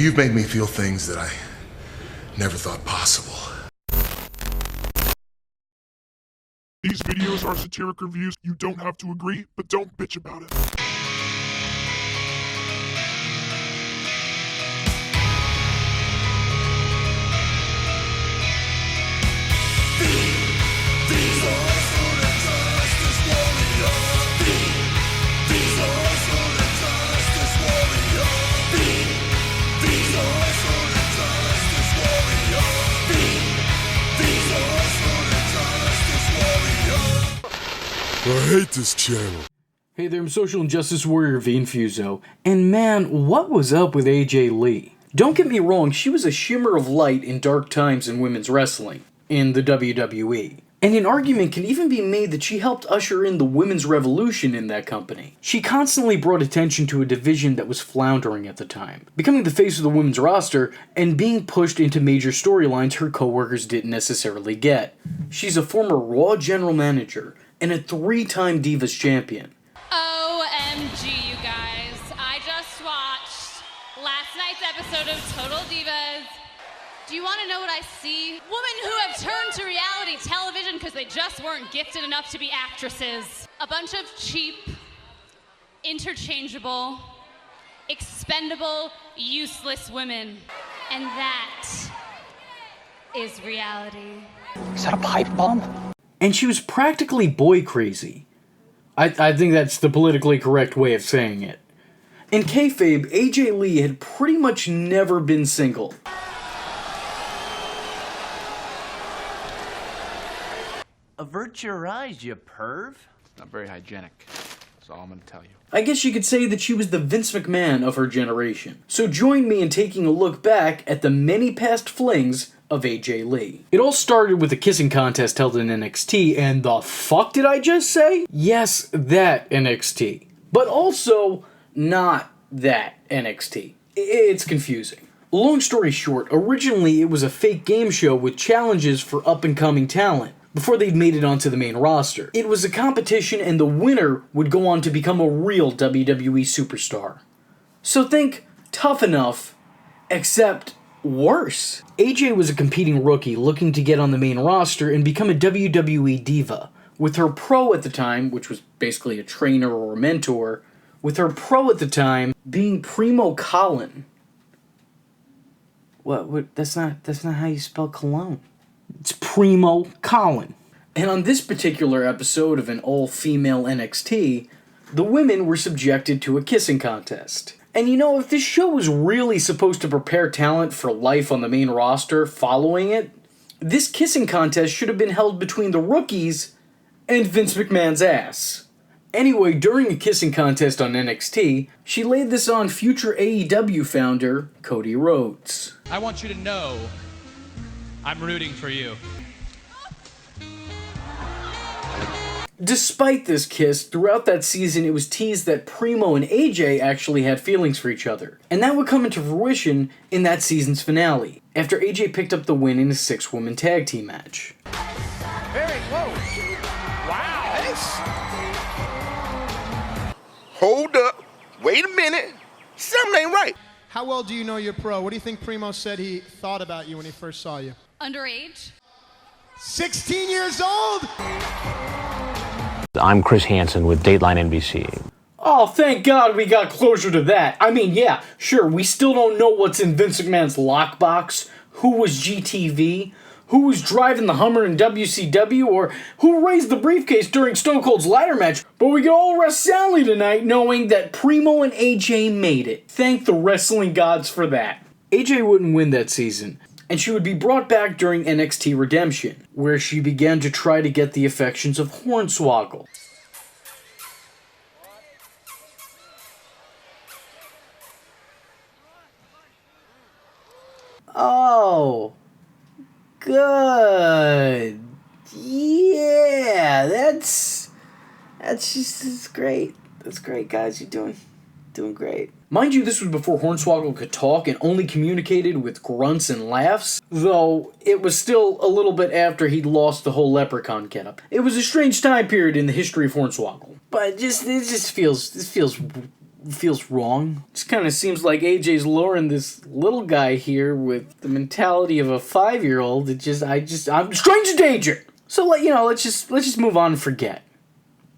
You've made me feel things that I never thought possible. These videos are satiric reviews. You don't have to agree, but don't bitch about it. I hate this channel. Hey there, I'm Social Injustice Warrior Vin Fuso, and man, what was up with AJ Lee? Don't get me wrong, she was a shimmer of light in dark times in women's wrestling, in the WWE. And an argument can even be made that she helped usher in the women's revolution in that company. She constantly brought attention to a division that was floundering at the time, becoming the face of the women's roster and being pushed into major storylines her coworkers didn't necessarily get. She's a former Raw general manager and a 3-time Divas champion. OMG, you guys. I just watched last night's episode of Total Divas. Do you want to know what I see? Women who have turned to reality television because they just weren't gifted enough to be actresses. A bunch of cheap, interchangeable, expendable, useless women. And that is reality. Is that a pipe bomb? And she was practically boy crazy. I think that's the politically correct way of saying it. In kayfabe, AJ Lee had pretty much never been single. Avert your eyes, you perv. Not very hygienic. That's all I'm gonna tell you. I guess you could say that she was the Vince McMahon of her generation. So join me in taking a look back at the many past flings of AJ Lee. It all started with a kissing contest held in NXT, and the fuck did I just say? Yes, that NXT. But also, not that NXT. It's confusing. Long story short, originally it was a fake game show with challenges for up-and-coming talent before they'd made it onto the main roster. It was a competition and the winner would go on to become a real WWE superstar. So think Tough Enough, except worse. AJ was a competing rookie looking to get on the main roster and become a WWE diva, with her pro at the time, which was basically a trainer or a mentor, with her pro at the time being Primo Colin. What? That's not how you spell cologne. It's Primo Colin. And on this particular episode of an all-female NXT, the women were subjected to a kissing contest. And you know, if this show was really supposed to prepare talent for life on the main roster following it, this kissing contest should have been held between the rookies and Vince McMahon's ass. Anyway, during a kissing contest on NXT, she laid this on future AEW founder Cody Rhodes. I want you to know I'm rooting for you. Despite this kiss, throughout that season it was teased that Primo and AJ actually had feelings for each other. And that would come into fruition in that season's finale, after AJ picked up the win in a 6-woman tag team match. Very close. Wow. Hold up. Wait a minute. Something ain't right. How well do you know your pro? What do you think Primo said he thought about you when he first saw you? Underage? 16 years old? I'm Chris Hansen with Dateline NBC. Oh, thank God we got closure to that. I mean, yeah, sure, we still don't know what's in Vince McMahon's lockbox, who was GTV, who was driving the Hummer in WCW, or who raised the briefcase during Stone Cold's ladder match, but we can all rest soundly tonight knowing that Primo and AJ made it. Thank the wrestling gods for that. AJ wouldn't win that season, and she would be brought back during NXT Redemption, where she began to try to get the affections of Hornswoggle. Oh, good. Yeah, that's great. That's great, guys. You're doing great. Mind you, this was before Hornswoggle could talk and only communicated with grunts and laughs, though it was still a little bit after he'd lost the whole leprechaun getup. It was a strange time period in the history of Hornswoggle, but this feels feels wrong. Just kind of seems like AJ's luring this little guy here with the mentality of a 5-year-old. I'm stranger danger. So let's just move on and forget.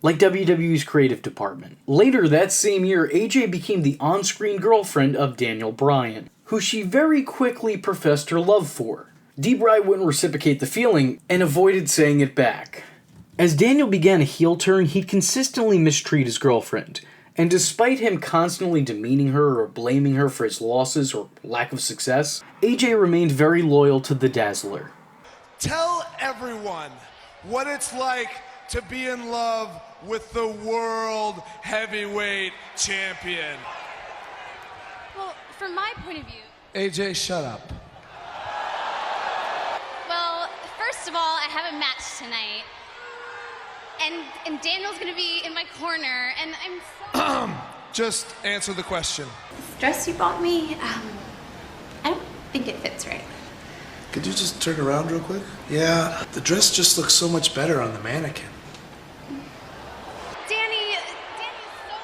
Like WWE's creative department. Later that same year, AJ became the on-screen girlfriend of Daniel Bryan, who she very quickly professed her love for. D-Bry wouldn't reciprocate the feeling and avoided saying it back. As Daniel began a heel turn, he'd consistently mistreat his girlfriend, and despite him constantly demeaning her or blaming her for his losses or lack of success, AJ remained very loyal to the Dazzler. Tell everyone what it's like to be in love with the World Heavyweight Champion. Well, from my point of view... AJ, shut up. Well, first of all, I have a match tonight. And Daniel's gonna be in my corner, and I'm so... Just answer the question. This dress you bought me, I don't think it fits right. Could you just turn around real quick? Yeah, the dress just looks so much better on the mannequin. Danny's so...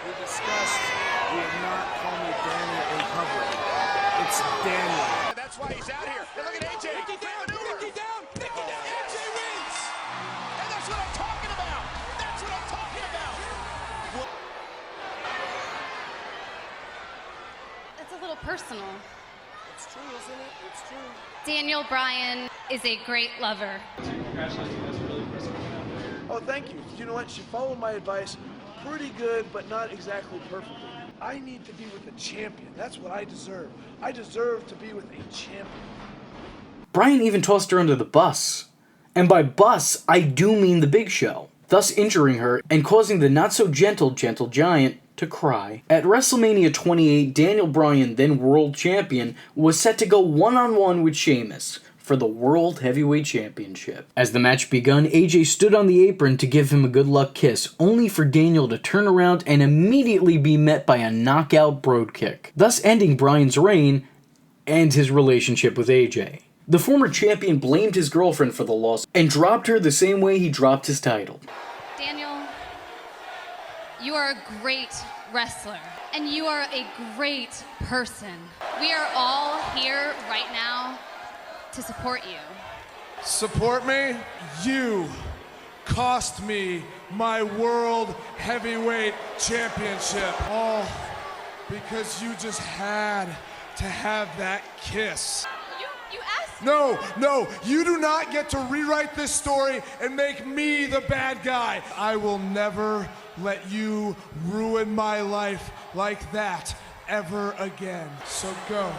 We discussed we are not calling you Danny in public. It's Daniel. That's why he's out here. And look at AJ. Nicky down, Nicky down, Nicky down. AJ wins. And that's what I'm talking about. That's what I'm talking about. It's a little personal. It's true, isn't it? It's true. Daniel Bryan is a great lover. Oh, thank you. You know what? She followed my advice pretty good, but not exactly perfectly. I need to be with a champion. That's what I deserve. I deserve to be with a champion. Bryan even tossed her under the bus. And by bus, I do mean the Big Show, thus injuring her and causing the not-so-gentle Giant to cry. At WrestleMania 28, Daniel Bryan, then world champion, was set to go one-on-one with Sheamus for the World Heavyweight Championship. As the match begun, AJ stood on the apron to give him a good luck kiss, only for Daniel to turn around and immediately be met by a knockout broad kick, thus ending Bryan's reign and his relationship with AJ. The former champion blamed his girlfriend for the loss and dropped her the same way he dropped his title. Daniel, you are a great wrestler, and you are a great person. We are all here right now to support you. Support me? You cost me my World Heavyweight Championship. All because you just had to have that kiss. You asked. No, you do not get to rewrite this story and make me the bad guy. I will never let you ruin my life like that ever again. So go.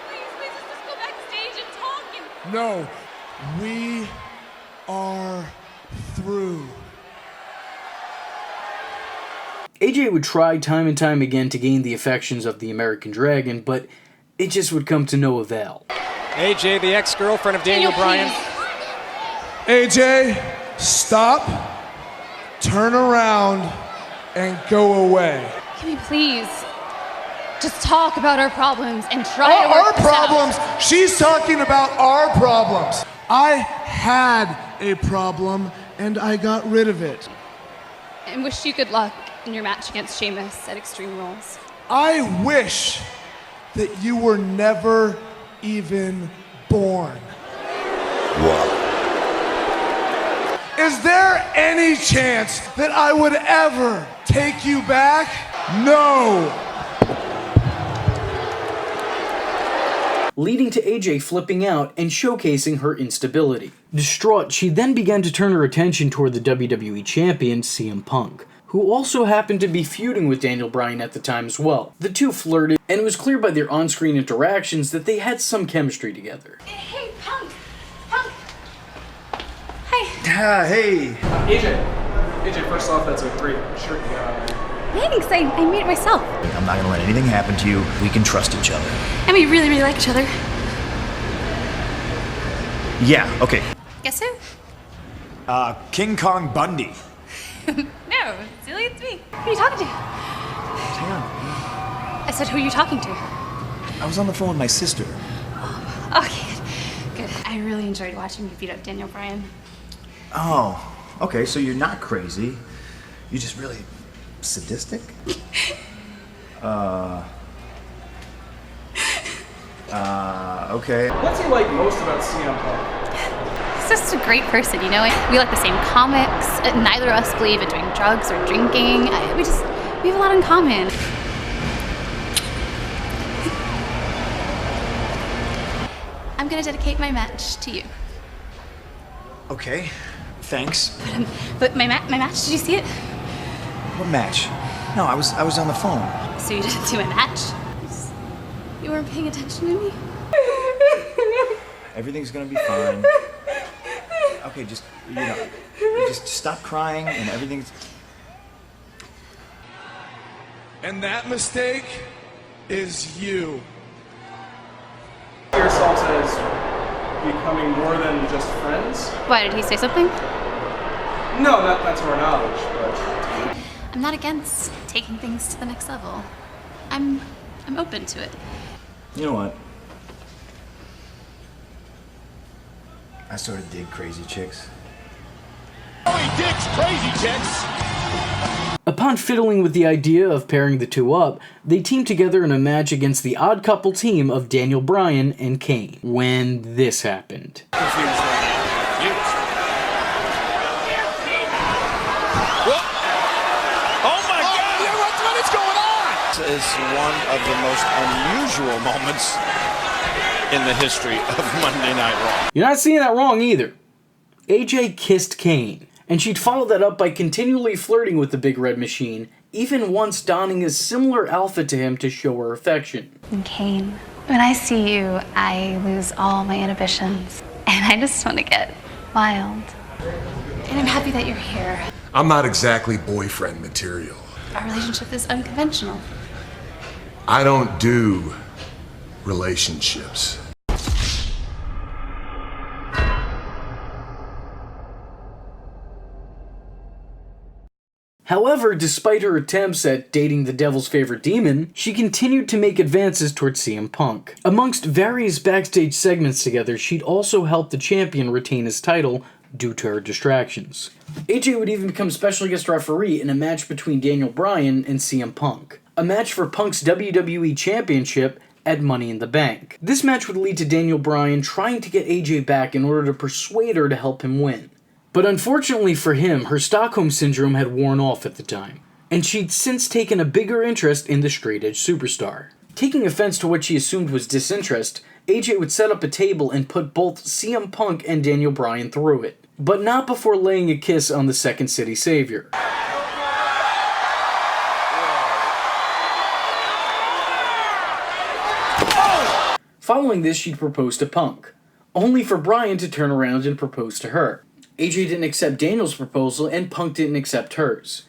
Please, let's just go backstage and talk and... No, we are through. AJ would try time and time again to gain the affections of the American Dragon, but it just would come to no avail. AJ, the ex-girlfriend of Daniel Bryan. AJ, stop, turn around, and go away. Can we please just talk about our problems and try to Our work this problems? out? She's talking about our problems. I had a problem, and I got rid of it. And wish you good luck in your match against Sheamus at Extreme Rules. I wish that you were never even born. What? Is there any chance that I would ever take you back? No. Leading to AJ flipping out and showcasing her instability. Distraught, she then began to turn her attention toward the WWE champion, CM Punk, who also happened to be feuding with Daniel Bryan at the time as well. The two flirted, and it was clear by their on-screen interactions that they had some chemistry together. Hey, Punk! Punk! Hi. Hey. AJ, first off, that's a great shirt you got on. Thanks, I made it myself. I'm not gonna let anything happen to you. We can trust each other. And we really, really like each other. Yeah, okay. Guess who? King Kong Bundy. No, silly, it's me. Who are you talking to? Hang on. I said, who are you talking to? I was on the phone with my sister. Okay, good. I really enjoyed watching you beat up Daniel Bryan. Oh, okay, so you're not crazy. You just really Sadistic? Okay. What's he like most about CM Punk? He's just a great person, you know? We like the same comics. Neither of us believe in doing drugs or drinking. We have a lot in common. I'm gonna dedicate my match to you. Okay. Thanks. But my match, did you see it? What match? No, I was on the phone. So you didn't see my match? You weren't paying attention to me? Everything's gonna be fine. Okay, just stop crying and everything's... And that mistake is you. Yourselves as becoming more than just friends? Why, did he say something? No, not to our knowledge, but... I'm not against taking things to the next level. I'm open to it. You know what? I sort of dig crazy chicks. Oh, he digs crazy chicks! Upon fiddling with the idea of pairing the two up, they teamed together in a match against the odd couple team of Daniel Bryan and Kane, when this happened. Is one of the most unusual moments in the history of Monday Night Raw. You're not seeing that wrong either. AJ kissed Kane, and she'd follow that up by continually flirting with the Big Red Machine, even once donning a similar outfit to him to show her affection. And Kane, when I see you, I lose all my inhibitions, and I just want to get wild. And I'm happy that you're here. I'm not exactly boyfriend material. Our relationship is unconventional. I don't do relationships. However, despite her attempts at dating the devil's favorite demon, she continued to make advances towards CM Punk. Amongst various backstage segments together, she'd also helped the champion retain his title due to her distractions. AJ would even become special guest referee in a match between Daniel Bryan and CM Punk, a match for Punk's WWE Championship at Money in the Bank. This match would lead to Daniel Bryan trying to get AJ back in order to persuade her to help him win. But unfortunately for him, her Stockholm Syndrome had worn off at the time, and she'd since taken a bigger interest in the straight-edge superstar. Taking offense to what she assumed was disinterest, AJ would set up a table and put both CM Punk and Daniel Bryan through it, but not before laying a kiss on the Second City Savior. Following this, she'd propose to Punk, only for Bryan to turn around and propose to her. AJ didn't accept Daniel's proposal, and Punk didn't accept hers.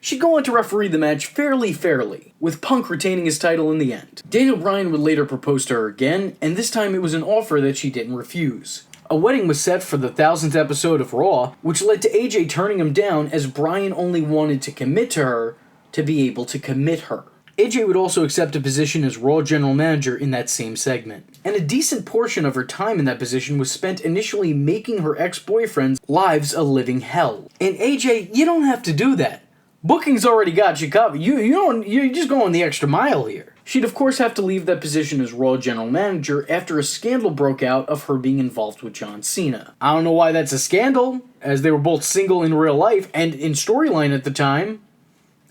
She'd go on to referee the match fairly, with Punk retaining his title in the end. Daniel Bryan would later propose to her again, and this time it was an offer that she didn't refuse. A wedding was set for the 1000th episode of Raw, which led to AJ turning him down as Bryan only wanted to commit to her to be able to commit her. AJ would also accept a position as Raw General Manager in that same segment, and a decent portion of her time in that position was spent initially making her ex-boyfriend's lives a living hell. And AJ, you don't have to do that. Booking's already got you covered. You're just going the extra mile here. She'd of course have to leave that position as Raw General Manager after a scandal broke out of her being involved with John Cena. I don't know why that's a scandal, as they were both single in real life and in storyline at the time.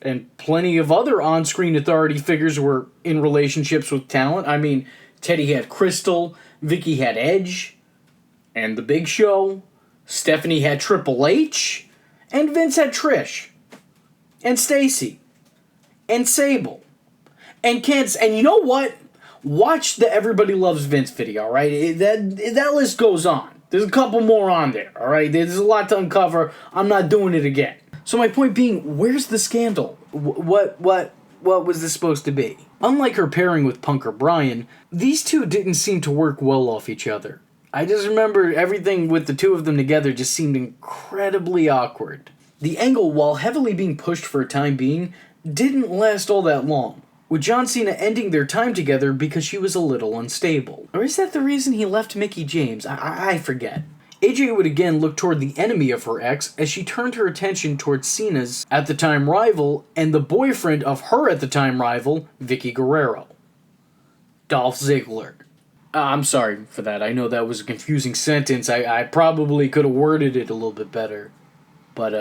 And plenty of other on-screen authority figures were in relationships with talent. I mean, Teddy had Crystal, Vicky had Edge, and The Big Show, Stephanie had Triple H, and Vince had Trish, and Stacy, and Sable, and Kent. And you know what? Watch the Everybody Loves Vince video, alright? That list goes on. There's a couple more on there, alright? There's a lot to uncover. I'm not doing it again. So my point being, where's the scandal? What was this supposed to be? Unlike her pairing with Punk or Bryan, these two didn't seem to work well off each other. I just remember everything with the two of them together just seemed incredibly awkward. The angle, while heavily being pushed for a time being, didn't last all that long. with John Cena ending their time together because she was a little unstable. Or is that the reason he left Mickie James? I forget. AJ would again look toward the enemy of her ex as she turned her attention towards Cena's at-the-time rival and the boyfriend of her at-the-time rival, Vicky Guerrero. Dolph Ziggler. I'm sorry for that. I know that was a confusing sentence. I probably could have worded it a little bit better. But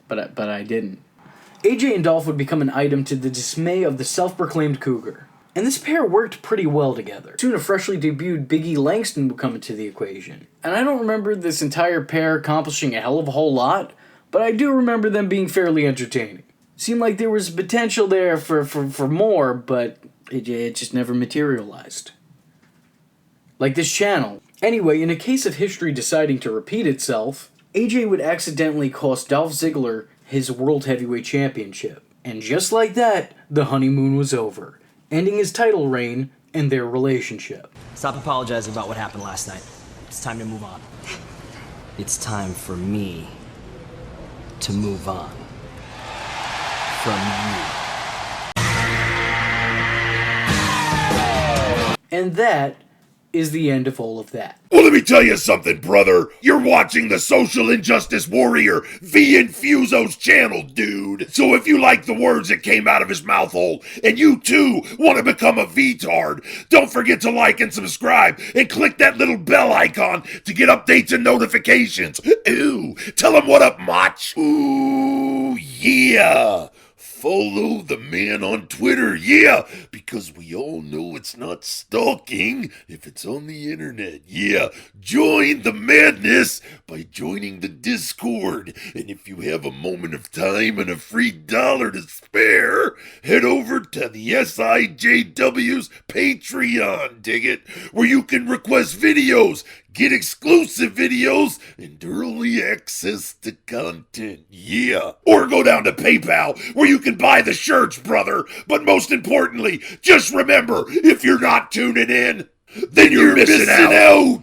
I didn't. AJ and Dolph would become an item to the dismay of the self-proclaimed Cougar. And this pair worked pretty well together. Soon a freshly debuted Big E Langston would come into the equation. And I don't remember this entire pair accomplishing a hell of a whole lot, but I do remember them being fairly entertaining. Seemed like there was potential there for more, but it just never materialized. Like this channel. Anyway, in a case of history deciding to repeat itself, AJ would accidentally cost Dolph Ziggler his World Heavyweight Championship. And just like that, the honeymoon was over, ending his title reign and their relationship. Stop apologizing about what happened last night. It's time to move on. It's time for me to move on from you. And that is the end of all of that. Well, let me tell you something, brother. You're watching the Social Injustice Warrior, V Infuso's channel, dude. So if you like the words that came out of his mouth hole, and you too want to become a V-tard, don't forget to like and subscribe, and click that little bell icon to get updates and notifications. Ooh, tell him what up, Mach. Ooh, yeah. Follow the man on Twitter, yeah, because we all know it's not stalking if it's on the internet, yeah. Join the madness by joining the Discord, and if you have a moment of time and a free $1 to spare, head over to the SIJW's Patreon, dig it, where you can request videos, get exclusive videos, and early access to content, yeah. Or go down to PayPal, where you can buy the shirts, brother. But most importantly, just remember, if you're not tuning in, then you're missing out.